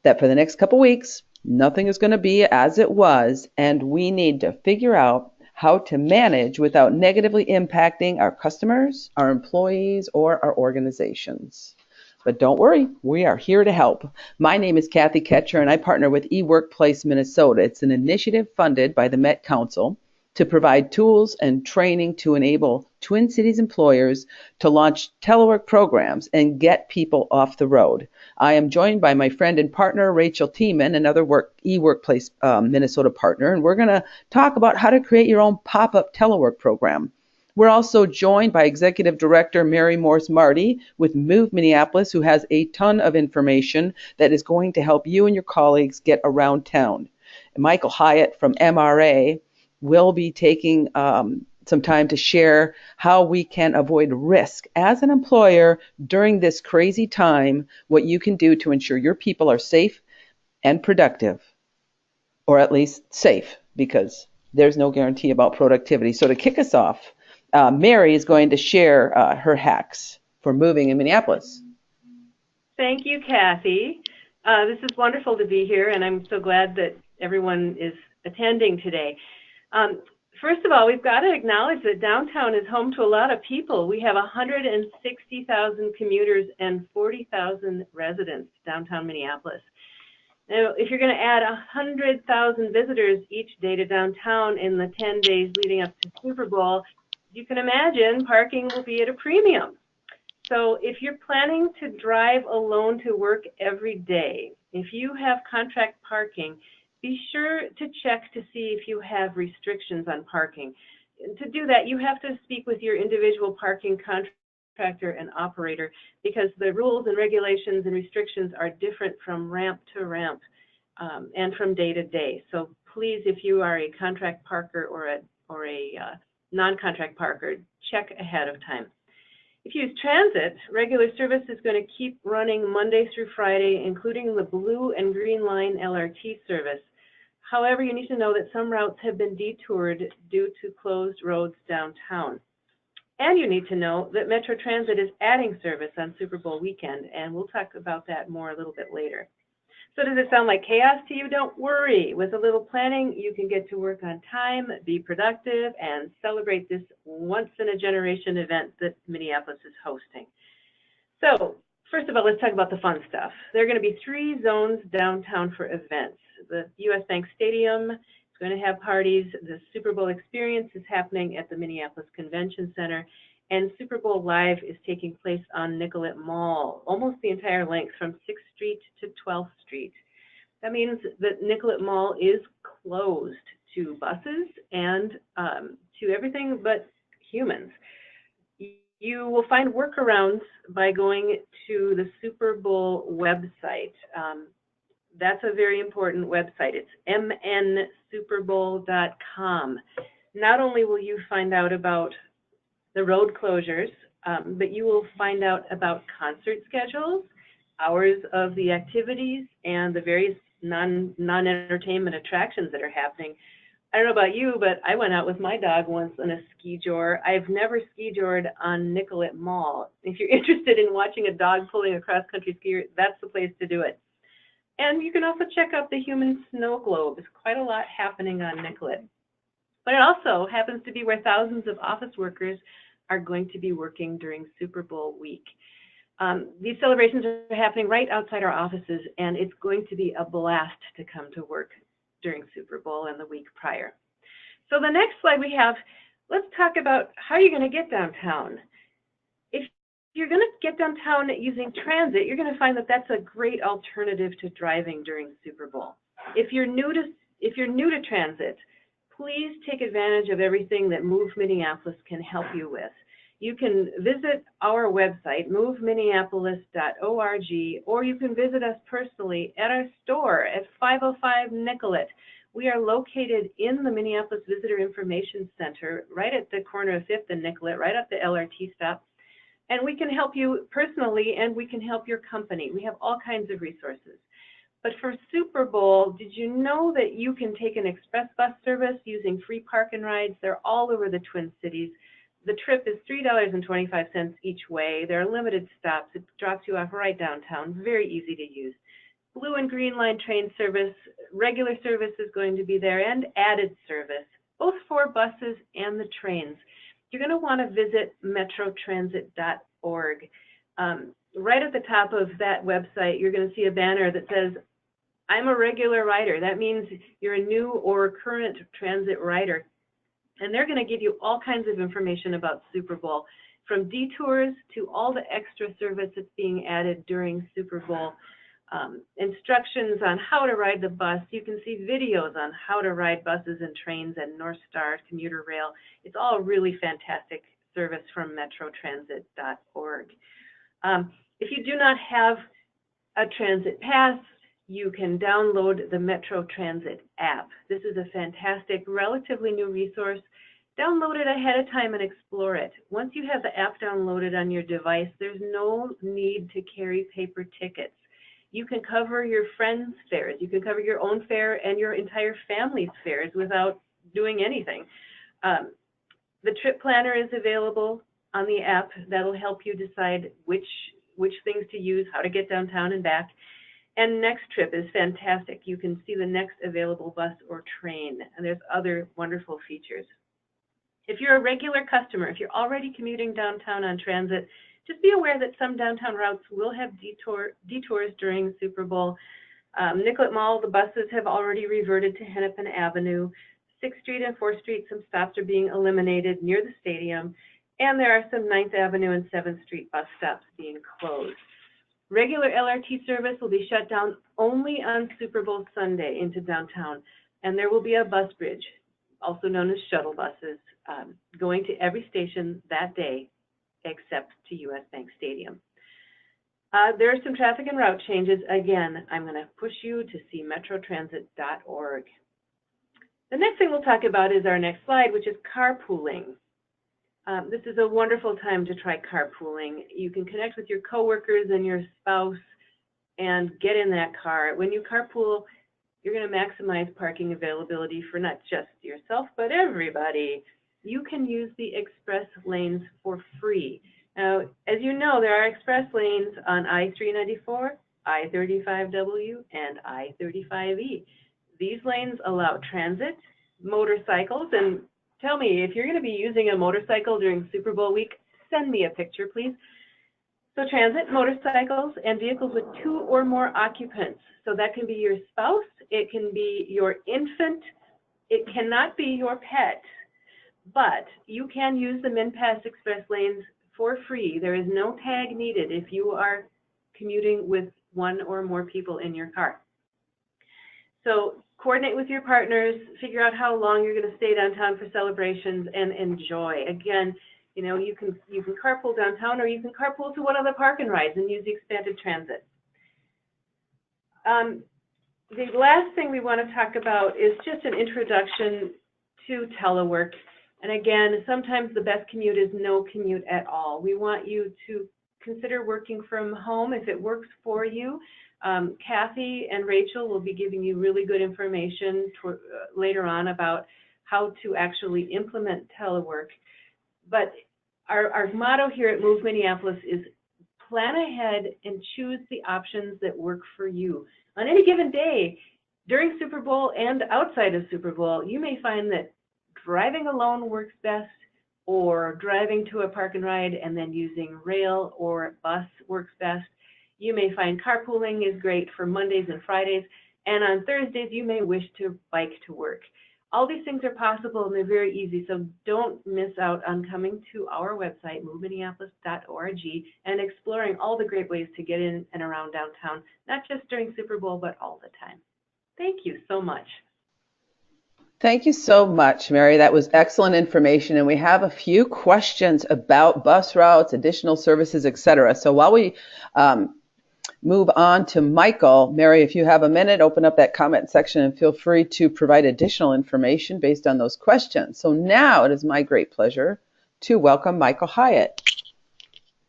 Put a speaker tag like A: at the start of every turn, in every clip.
A: that for the next couple weeks, nothing is going to be as it was, and we need to figure out how to manage without negatively impacting our customers, our employees, or our organizations. But don't worry, we are here to help. My name is Kathy Ketcher, and I partner with eWorkplace Minnesota. It's an initiative funded by the Met Council to provide tools and training to enable Twin Cities employers to launch telework programs and get people off the road. I am joined by my friend and partner, Rachel Tiemann, another eWorkplace Minnesota partner, and we're going to talk about how to create your own pop-up telework program. We're also joined by Executive Director Mary Morse Marty with Move Minneapolis, who has a ton of information that is going to help you and your colleagues get around town. And Michael Hyatt from MRA will be taking some time to share how we can avoid risk as an employer during this crazy time, what you can do to ensure your people are safe and productive, or at least safe, because there's no guarantee about productivity. So to kick us off, Mary is going to share her hacks for moving in Minneapolis.
B: Thank you, Kathy. This is wonderful to be here, and I'm so glad that everyone is attending today. First of all, we've got to acknowledge that downtown is home to a lot of people. We have 160,000 commuters and 40,000 residents downtown Minneapolis. Now, if you're going to add 100,000 visitors each day to downtown in the 10 days leading up to Super Bowl, you can imagine parking will be at a premium. So if you're planning to drive alone to work every day, if you have contract parking, be sure to check to see if you have restrictions on parking. To do that, you have to speak with your individual parking contractor and operator, because the rules and regulations and restrictions are different from ramp to ramp and from day to day. So please, if you are a contract parker or a non-contract parker, check ahead of time. If you use transit, regular service is going to keep running Monday through Friday, including the blue and green line LRT service. However, you need to know that some routes have been detoured due to closed roads downtown. And you need to know that Metro Transit is adding service on Super Bowl weekend, and we'll talk about that more a little bit later. So does it sound like chaos to you? Don't worry. With a little planning, you can get to work on time, be productive, and celebrate this once-in-a-generation event that Minneapolis is hosting. So first of all, let's talk about the fun stuff. There are going to be 3 zones downtown for events. The U.S. Bank Stadium is going to have parties. The Super Bowl experience is happening at the Minneapolis Convention Center. And Super Bowl Live is taking place on Nicollet Mall, almost the entire length from 6th Street to 12th Street. That means that Nicollet Mall is closed to buses and to everything but humans. You will find workarounds by going to the Super Bowl website. That's a very important website. It's mnsuperbowl.com. Not only will you find out about the road closures, but you will find out about concert schedules, hours of the activities, and the various non-entertainment attractions that are happening. I don't know about you, but I went out with my dog once on a ski jor. I've never ski jored on Nicollet Mall. If you're interested in watching a dog pulling a cross-country skier, that's the place to do it. And you can also check out the human snow globe. There's quite a lot happening on Nicollet. But it also happens to be where thousands of office workers are going to be working during Super Bowl week. These celebrations are happening right outside our offices, and it's going to be a blast to come to work during Super Bowl and the week prior. So the next slide we have, let's talk about how you're going to get downtown. If you're going to get downtown using transit, you're going to find that that's a great alternative to driving during Super Bowl. If you're new to transit, please take advantage of everything that Move Minneapolis can help you with. You can visit our website, moveminneapolis.org, or you can visit us personally at our store at 505 Nicollet. We are located in the Minneapolis Visitor Information Center, right at the corner of 5th and Nicollet, right at the LRT stop. And we can help you personally, and we can help your company. We have all kinds of resources. But for Super Bowl, did you know that you can take an express bus service using free park and rides? They're all over the Twin Cities. The trip is $3.25 each way. There are limited stops. It drops you off right downtown. Very easy to use. Blue and Green Line train service, regular service is going to be there, and added service, both for buses and the trains. You're going to want to visit metrotransit.org. Right at the top of that website, you're going to see a banner that says, I'm a regular rider. That means you're a new or current transit rider. And they're going to give you all kinds of information about Super Bowl, from detours to all the extra service that's being added during Super Bowl. Instructions on how to ride the bus. You can see videos on how to ride buses and trains and North Star commuter rail. It's all really fantastic service from metrotransit.org. If you do not have a transit pass, you can download the Metro Transit app. This is a fantastic, relatively new resource. Download it ahead of time and explore it. Once you have the app downloaded on your device, there's no need to carry paper tickets. You can cover your friends' fares. You can cover your own fare and your entire family's fares without doing anything. The trip planner is available on the app. That'll help you decide which things to use, how to get downtown and back. And Next Trip is fantastic. You can see the next available bus or train, and there's other wonderful features. If you're a regular customer, if you're already commuting downtown on transit, just be aware that some downtown routes will have detours during Super Bowl. Nicollet Mall, the buses have already reverted to Hennepin Avenue. 6th Street and 4th Street, some stops are being eliminated near the stadium. And there are some 9th Avenue and 7th Street bus stops being closed. Regular LRT service will be shut down only on Super Bowl Sunday into downtown. And there will be a bus bridge, also known as shuttle buses, going to every station that day, except to US Bank Stadium. There are some traffic and route changes. Again, I'm going to push you to see metrotransit.org. The next thing we'll talk about is our next slide, which is carpooling. This is a wonderful time to try carpooling. You can connect with your coworkers and your spouse and get in that car. When you carpool, you're going to maximize parking availability for not just yourself, but everybody. You can use the express lanes for free. Now, as you know, there are express lanes on I-394, I-35W, and I-35E. These lanes allow transit, motorcycles, and tell me, if you're going to be using a motorcycle during Super Bowl week, send me a picture, please. So transit, motorcycles, and vehicles with 2 or more occupants. So that can be your spouse, it can be your infant, it cannot be your pet. But you can use the MinPass Express lanes for free. There is no tag needed if you are commuting with 1 or more people in your car. So coordinate with your partners, figure out how long you're going to stay downtown for celebrations, and enjoy. Again, you know, you can carpool downtown, or you can carpool to one of the park and rides and use the expanded transit. The last thing we want to talk about is just an introduction to telework. And again, sometimes the best commute is no commute at all. We want you to consider working from home if it works for you. Kathy and Rachel will be giving you really good information later on about how to actually implement telework. But our motto here at Move Minneapolis is plan ahead and choose the options that work for you. On any given day, during Super Bowl and outside of Super Bowl, you may find that driving alone works best, or driving to a park and ride and then using rail or bus works best. You may find carpooling is great for Mondays and Fridays, and on Thursdays you may wish to bike to work. All these things are possible and they're very easy, so don't miss out on coming to our website, moveminneapolis.org, and exploring all the great ways to get in and around downtown, not just during Super Bowl, but all the time. Thank you so much.
A: Thank you so much, Mary. That was excellent information. And we have a few questions about bus routes, additional services, etc. So while we move on to Michael, Mary, if you have a minute, open up that comment section and feel free to provide additional information based on those questions. So now it is my great pleasure to welcome Michael Hyatt.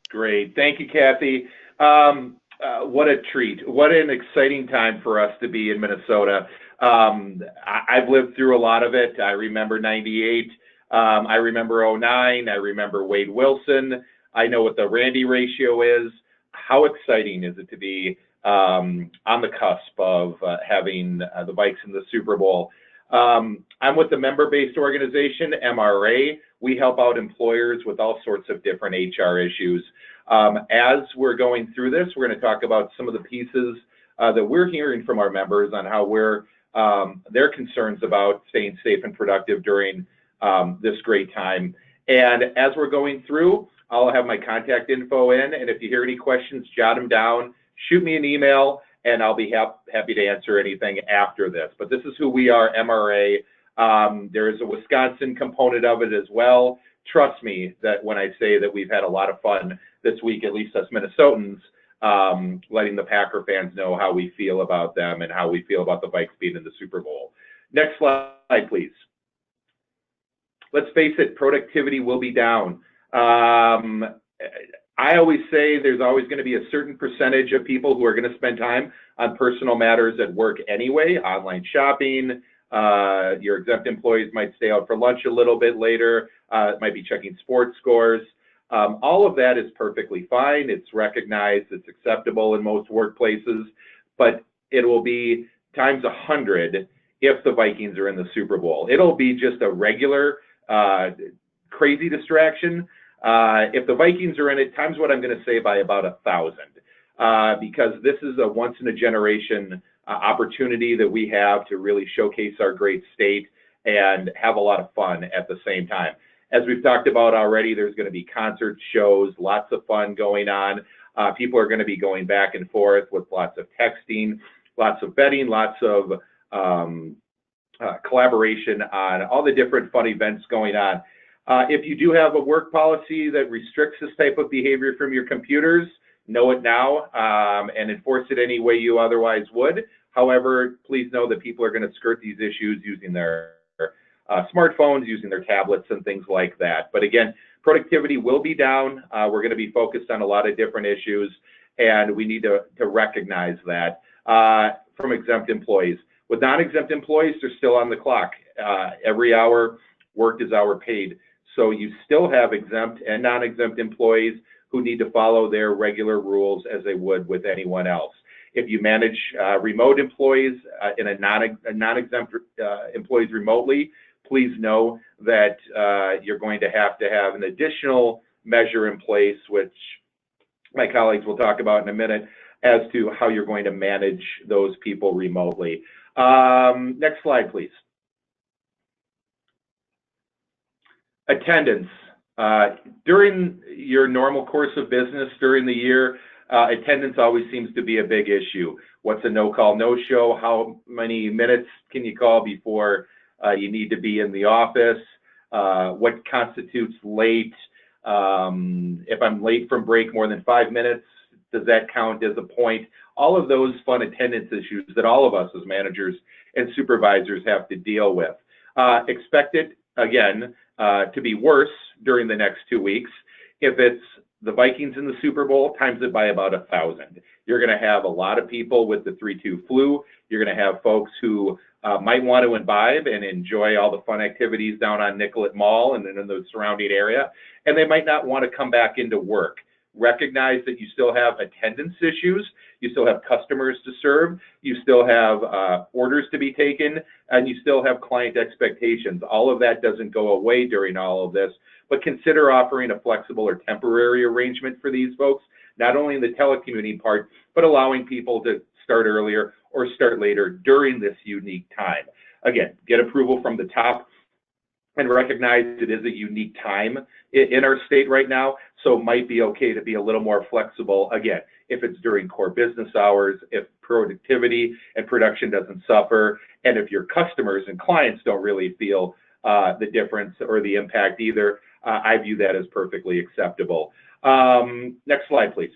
C: Great. Thank you, Kathy. What a treat. What an exciting time for us to be in Minnesota. I've lived through a lot of it. I remember 98. I remember '09. I remember Wade Wilson. I know what the Randy ratio is. How exciting is it to be on the cusp of having the Vikes in the Super Bowl? I'm with the member-based organization, MRA. We help out employers with all sorts of different HR issues. As we're going through this, we're going to talk about some of the pieces that we're hearing from our members on how their concerns about staying safe and productive during this great time. And as we're going through, I'll have my contact info in, and if you hear any questions, jot them down, shoot me an email, and I'll be happy to answer anything after this. But this is who we are, MRA. There is a Wisconsin component of it as well. Trust me that when I say that we've had a lot of fun this week, at least us Minnesotans, letting the Packer fans know how we feel about them and how we feel about the Vikes being in the Super Bowl. Next slide, please. Let's face it, productivity will be down. I always say there's always going to be a certain percentage of people who are going to spend time on personal matters at work anyway, online shopping. Your exempt employees might stay out for lunch a little bit later, might be checking sports scores. All of that is perfectly fine. It's recognized, it's acceptable in most workplaces, but it will be times 100 if the Vikings are in the Super Bowl. It'll be just a regular crazy distraction. If the Vikings are in it, times what I'm going to say by about 1,000, because this is a once in a generation opportunity that we have to really showcase our great state and have a lot of fun at the same time. As we've talked about already, there's going to be concert shows, lots of fun going on. People are going to be going back and forth with lots of texting, lots of betting, lots of collaboration on all the different fun events going on. If you do have a work policy that restricts this type of behavior from your computers, know it now and enforce it any way you otherwise would. However, please know that people are going to skirt these issues using their smartphones, using their tablets and things like that. But again, productivity will be down. We're going to be focused on a lot of different issues, and we need to recognize that from exempt employees. With non-exempt employees, they're still on the clock. Every hour worked is hour paid. So you still have exempt and non-exempt employees who need to follow their regular rules as they would with anyone else. If you manage remote employees and non-exempt employees remotely, please know that you're going to have an additional measure in place, which my colleagues will talk about in a minute, as to how you're going to manage those people remotely. Next slide, please. Attendance. During your normal course of business during the year, attendance always seems to be a big issue. What's a no-call, no-show? How many minutes can you call before you need to be in the office? What constitutes late? If I'm late from break more than 5 minutes, does that count as a point? All of those fun attendance issues that all of us as managers and supervisors have to deal with. Expect it, again, to be worse during the next 2 weeks. If it's the Vikings in the Super Bowl, times it by about 1,000. You're going to have a lot of people with the 3-2 flu. You're going to have folks who might want to imbibe and enjoy all the fun activities down on Nicollet Mall and in the surrounding area, and they might not want to come back into work. Recognize that you still have attendance issues, you still have customers to serve, you still have orders to be taken, and you still have client expectations. All of that doesn't go away during all of this, but consider offering a flexible or temporary arrangement for these folks, not only in the telecommuting part, but allowing people to start earlier or start later during this unique time. Again, get approval from the top and recognize it is a unique time in our state right now, so it might be okay to be a little more flexible, again, if it's during core business hours, if productivity and production doesn't suffer, and if your customers and clients don't really feel the difference or the impact either. I view that as perfectly acceptable. Next slide, please.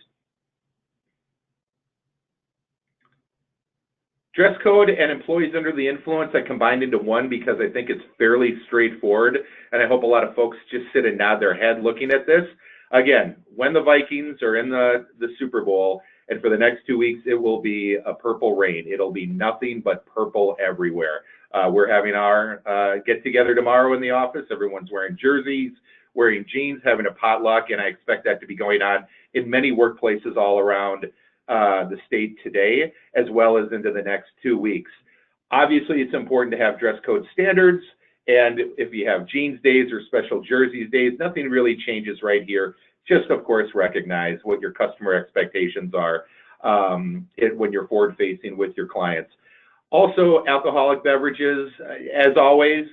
C: Dress code and employees under the influence I combined into one because I think it's fairly straightforward, and I hope a lot of folks just sit and nod their head looking at this. Again, when the Vikings are in the Super Bowl, and for the next 2 weeks, it will be a purple rain. It'll be nothing but purple everywhere. We're having our get together tomorrow in the office. Everyone's wearing jerseys, wearing jeans, having a potluck, and I expect that to be going on in many workplaces all around the state today, as well as into the next 2 weeks. Obviously, it's important to have dress code standards, and if you have jeans days or special jerseys days, nothing really changes right here. Just, of course, recognize what your customer expectations are when you're forward-facing with your clients. Also, alcoholic beverages, as always,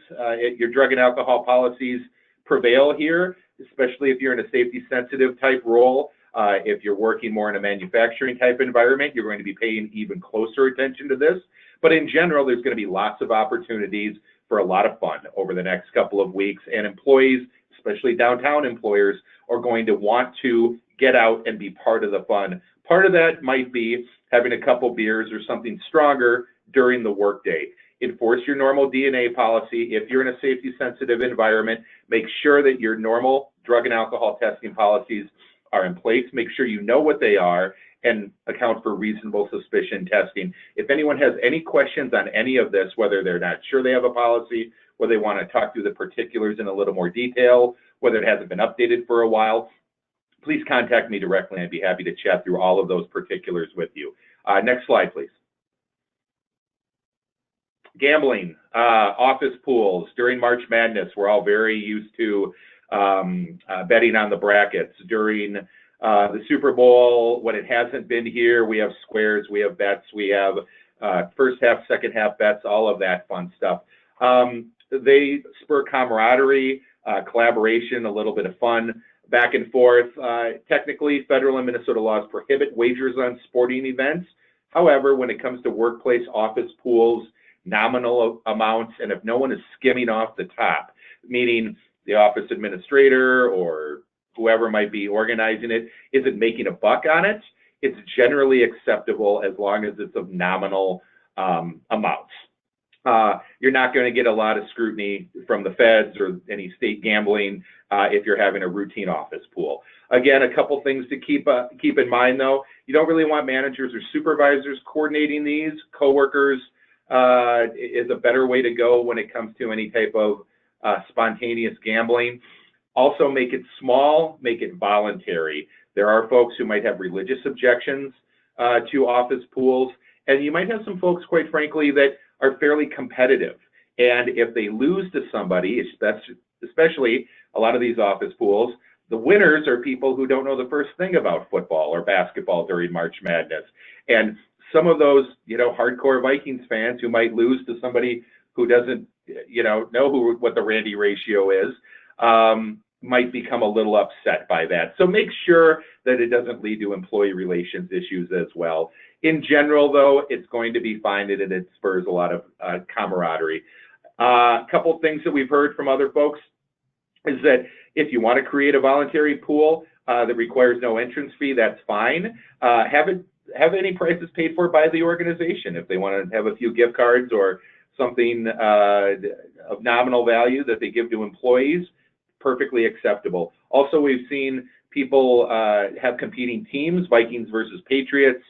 C: your drug and alcohol policies prevail here, especially if you're in a safety-sensitive type role. If you're working more in a manufacturing type environment, you're going to be paying even closer attention to this. But in general, there's going to be lots of opportunities for a lot of fun over the next couple of weeks, and employees, especially downtown employers, are going to want to get out and be part of the fun. Part of that might be having a couple beers or something stronger during the workday. Enforce your normal DNA policy. If you're in a safety-sensitive environment, make sure that your normal drug and alcohol testing policies are in place. Make sure you know what they are and account for reasonable suspicion testing. If anyone has any questions on any of this, whether they're not sure they have a policy, whether they want to talk through the particulars in a little more detail, whether it hasn't been updated for a while, please contact me directly. I'd be happy to chat through all of those particulars with you. Next slide, please. Gambling, office pools. During March Madness, we're all very used to betting on the brackets. During the Super Bowl, when it hasn't been here, we have squares, we have bets, we have first half, second half bets, all of that fun stuff. They spur camaraderie, collaboration, a little bit of fun back and forth. Technically, federal and Minnesota laws prohibit wagers on sporting events. However, when it comes to workplace office pools, nominal amounts, and if no one is skimming off the top, meaning the office administrator or whoever might be organizing it isn't making a buck on it, it's generally acceptable as long as it's of nominal amounts. You're not going to get a lot of scrutiny from the feds or any state gambling if you're having a routine office pool. Again, a couple things to keep in mind, though. You don't really want managers or supervisors coordinating these. Coworkers is a better way to go when it comes to any type of spontaneous gambling. Also, make it small, make it voluntary. There are folks who might have religious objections to office pools, and you might have some folks, quite frankly, that are fairly competitive. And if they lose to somebody, especially a lot of these office pools, the winners are people who don't know the first thing about football or basketball during March Madness. And some of those, hardcore Vikings fans who might lose to somebody who doesn't, know what the Randy ratio is, might become a little upset by that. So make sure that it doesn't lead to employee relations issues as well. In general, though, it's going to be fine and it spurs a lot of camaraderie. A couple things that we've heard from other folks is that if you want to create a voluntary pool that requires no entrance fee, that's fine. Have any prices paid for by the organization. If they want to have a few gift cards or something of nominal value that they give to employees, perfectly acceptable. Also, we've seen people have competing teams, Vikings versus Patriots,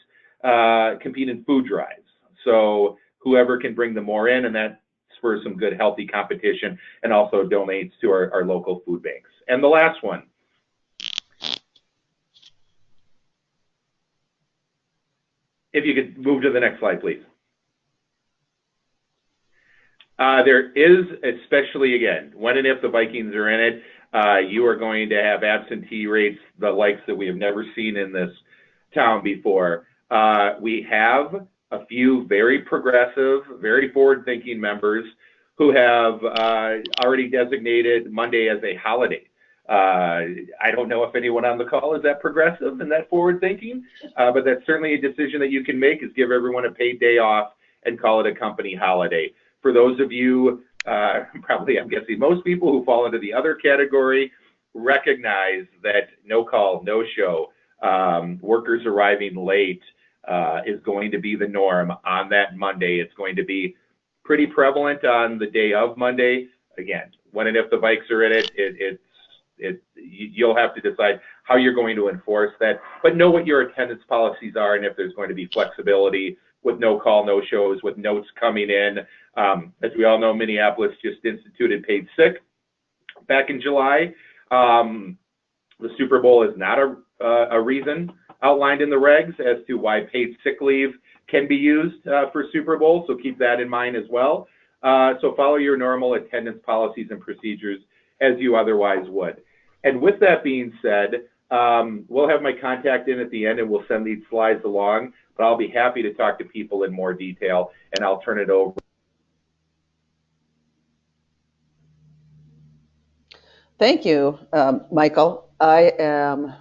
C: compete in food drives. So whoever can bring the more in, and that spurs some good, healthy competition and also donates to our local food banks. And the last one. If you could move to the next slide, please. There is, especially again, when and if the Vikings are in it, you are going to have absentee rates, the likes that we have never seen in this town before. We have a few very progressive, very forward-thinking members who have already designated Monday as a holiday. I don't know if anyone on the call is that progressive and that forward-thinking, but that's certainly a decision that you can make, is give everyone a paid day off and call it a company holiday. For those of you, probably I'm guessing most people who fall into the other category, recognize that no call, no show, workers arriving late is going to be the norm on that Monday. It's going to be pretty prevalent on the day of Monday. Again, when and if the Vikes are in it, you'll have to decide how you're going to enforce that, but know what your attendance policies are and if there's going to be flexibility with no-call, no-shows, with notes coming in. As we all know, Minneapolis just instituted paid sick back in July. The Super Bowl is not a reason outlined in the regs as to why paid sick leave can be used for Super Bowl, so keep that in mind as well. So follow your normal attendance policies and procedures as you otherwise would. And with that being said, we'll have my contact in at the end and we'll send these slides along, but I'll be happy to talk to people in more detail, and I'll turn it over.
A: Thank you, Michael. I am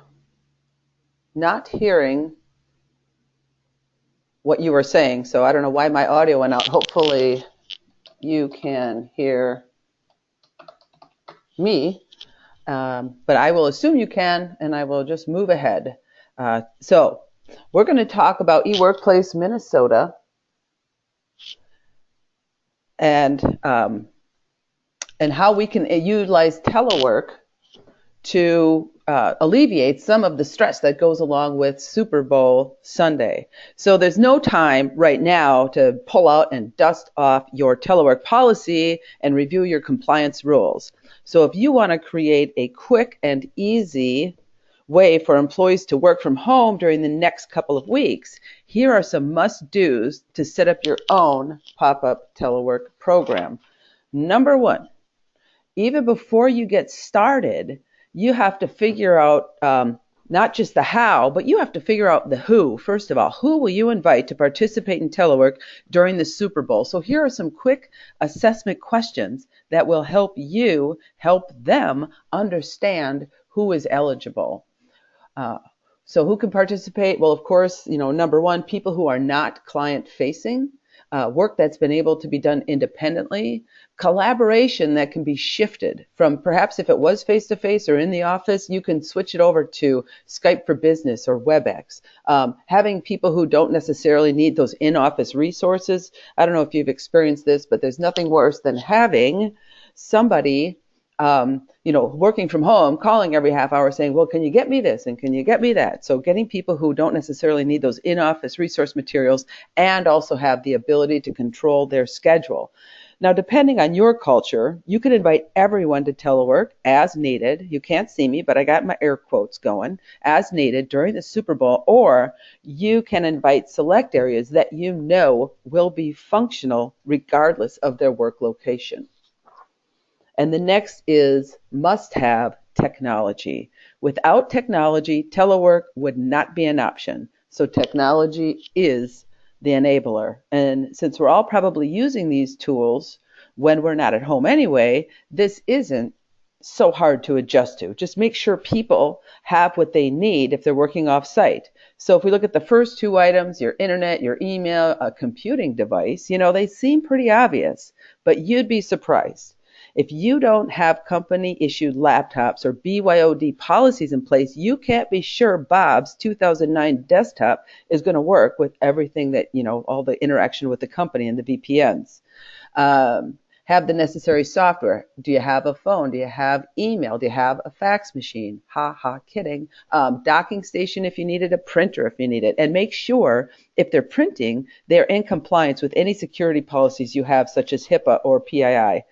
A: not hearing what you were saying, so I don't know why my audio went out. Hopefully you can hear me, but I will assume you can, and I will just move ahead. So we're going to talk about eWorkplace Minnesota and how we can utilize telework to alleviate some of the stress that goes along with Super Bowl Sunday. So there's no time right now to pull out and dust off your telework policy and review your compliance rules. So if you want to create a quick and easy way for employees to work from home during the next couple of weeks, here are some must-dos to set up your own pop-up telework program. Number one, even before you get started, you have to figure out not just the how, but you have to figure out the who. First of all, who will you invite to participate in telework during the Super Bowl? So here are some quick assessment questions that will help you help them understand who is eligible. So who can participate? Well, of course, number one, people who are not client-facing, work that's been able to be done independently, collaboration that can be shifted from perhaps if it was face-to-face or in the office, you can switch it over to Skype for Business or WebEx. Having people who don't necessarily need those in-office resources. I don't know if you've experienced this, but there's nothing worse than having somebody working from home, calling every half hour saying, well, can you get me this and can you get me that? So getting people who don't necessarily need those in-office resource materials and also have the ability to control their schedule. Now, depending on your culture, you can invite everyone to telework as needed. You can't see me, but I got my air quotes going, as needed during the Super Bowl, or you can invite select areas that you know will be functional regardless of their work location. And the next is must-have technology. Without technology, telework would not be an option. So technology is the enabler. And since we're all probably using these tools when we're not at home anyway, this isn't so hard to adjust to. Just make sure people have what they need if they're working off-site. So if we look at the first two items, your internet, your email, a computing device, they seem pretty obvious, but you'd be surprised. If you don't have company-issued laptops or BYOD policies in place, you can't be sure Bob's 2009 desktop is going to work with everything that, all the interaction with the company and the VPNs. Have the necessary software. Do you have a phone? Do you have email? Do you have a fax machine? Kidding. Docking station if you needed, a printer if you need it. And make sure if they're printing, they're in compliance with any security policies you have, such as HIPAA or PII.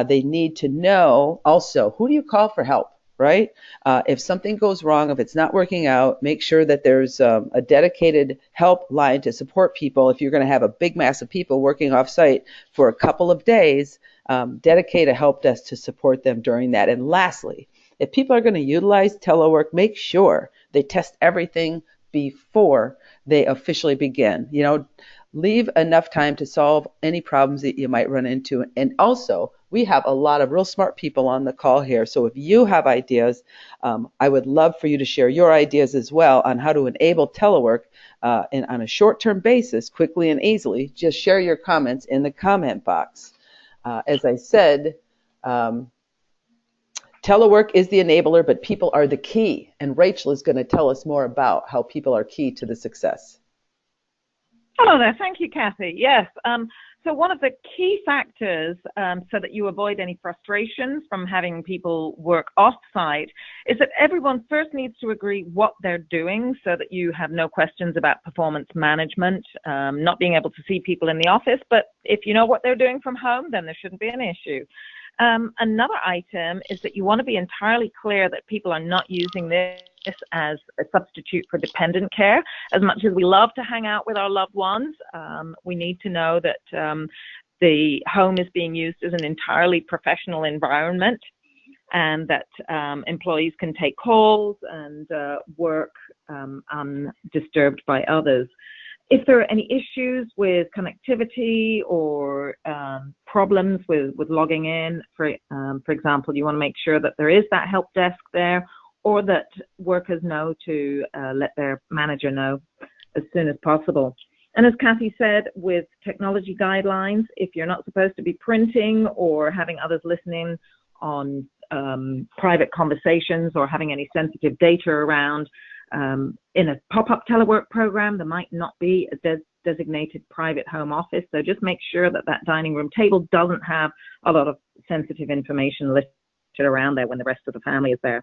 A: They need to know also, who do you call for help, right? If something goes wrong, if it's not working out, make sure that there's a dedicated help line to support people. If you're going to have a big mass of people working off-site for a couple of days, dedicate a help desk to support them during that. And lastly, if people are going to utilize telework, make sure they test everything before they officially begin. Leave enough time to solve any problems that you might run into. And also, we have a lot of real smart people on the call here. So if you have ideas, I would love for you to share your ideas as well on how to enable telework and on a short-term basis, quickly and easily. Just share your comments in the comment box. As I said, telework is the enabler, but people are the key. And Rachel is going to tell us more about how people are key to the success.
D: Hello there. Thank you, Kathy. Yes. So one of the key factors so that you avoid any frustrations from having people work off-site is that everyone first needs to agree what they're doing so that you have no questions about performance management, not being able to see people in the office. But if you know what they're doing from home, then there shouldn't be an issue. Another item is that you want to be entirely clear that people are not using this as a substitute for dependent care. As much as we love to hang out with our loved ones, we need to know that the home is being used as an entirely professional environment, and that employees can take calls and work undisturbed by others. If there are any issues with connectivity or problems with logging in, for example, you want to make sure that there is that help desk there, or that workers know to let their manager know as soon as possible. And as Kathy said, with technology guidelines, if you're not supposed to be printing or having others listening on private conversations or having any sensitive data around, in a pop-up telework program, there might not be a designated private home office. So just make sure that that dining room table doesn't have a lot of sensitive information listed around there when the rest of the family is there.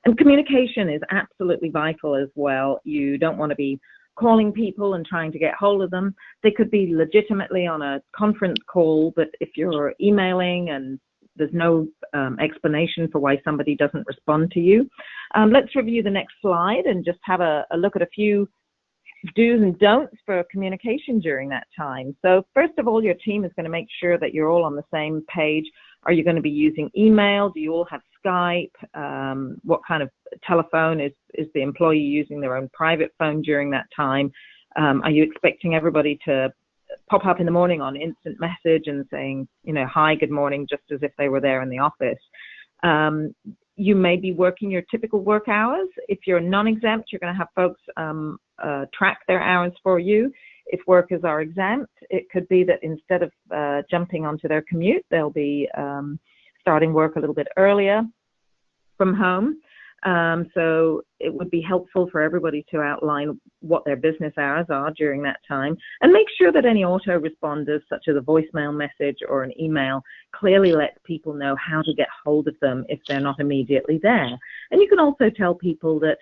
D: And communication is absolutely vital as well. You don't want to be calling people and trying to get hold of them. They could be legitimately on a conference call, but if you're emailing and there's no explanation for why somebody doesn't respond to you. Let's review the next slide and just have a look at a few do's and don'ts for communication during that time. So first of all, your team is going to make sure that you're all on the same page. Are you going to be using email? Do you all have Skype? What kind of telephone? Is the employee using their own private phone during that time? Are you expecting everybody to pop up in the morning on instant message and saying, hi, good morning, just as if they were there in the office? You may be working your typical work hours. If you're non-exempt, you're going to have folks track their hours for you. If workers are exempt, it could be that instead of jumping onto their commute, they'll be starting work a little bit earlier from home. So it would be helpful for everybody to outline what their business hours are during that time, and make sure that any autoresponders, such as a voicemail message or an email, clearly let people know how to get hold of them if they're not immediately there. And you can also tell people that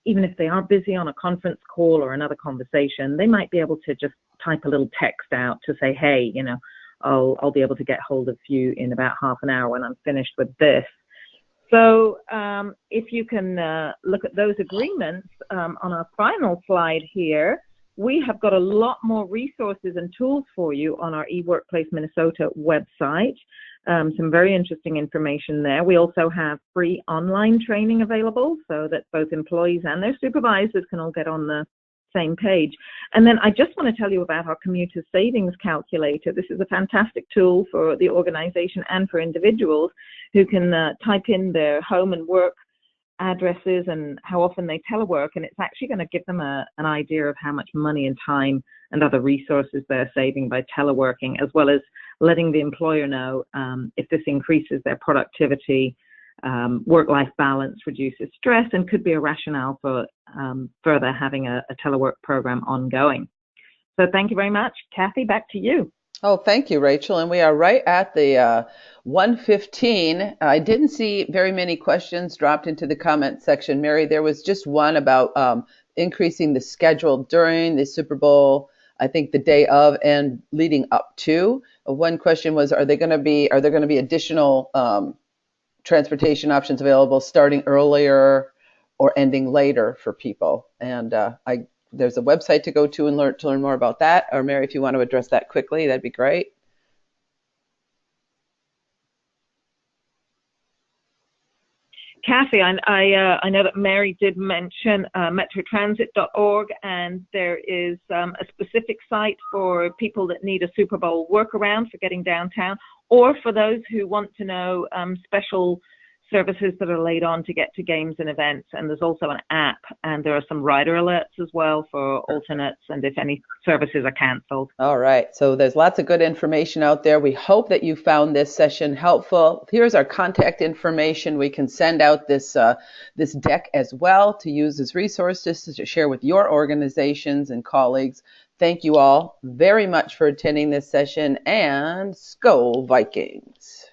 D: even if they are busy on a conference call or another conversation, they might be able to just type a little text out to say, hey, I'll be able to get hold of you in about half an hour when I'm finished with this. So if you can look at those agreements on our final slide here, we have got a lot more resources and tools for you on our eWorkplace Minnesota website. Some very interesting information there. We also have free online training available so that both employees and their supervisors can all get on the same page. And then I just want to tell you about our commuter savings calculator. This is a fantastic tool for the organization and for individuals who can type in their home and work addresses and how often they telework, and it's actually going to give them an idea of how much money and time and other resources they're saving by teleworking, as well as letting the employer know if this increases their productivity, work-life balance, reduces stress, and could be a rationale for further having a telework program ongoing. So thank you very much. Kathy, back to you.
A: Oh, thank you, Rachel. And we are right at the 1:15. I didn't see very many questions dropped into the comment section. Mary, there was just one about increasing the schedule during the Super Bowl, I think the day of and leading up to. One question was, are there going to be additional transportation options available starting earlier or ending later for people? And there's a website to go to and learn more about that. Or Mary, if you want to address that quickly, that'd be great.
D: Kathy, I know that Mary did mention metrotransit.org, and there is a specific site for people that need a Super Bowl workaround for getting downtown, or for those who want to know special services that are laid on to get to games and events. And there's also an app, and there are some rider alerts as well for alternates and if any services are canceled.
A: All right. So there's lots of good information out there. We hope that you found this session helpful. Here's our contact information. We can send out this deck as well to use as resources to share with your organizations and colleagues. Thank you all very much for attending this session, and Skol Vikings.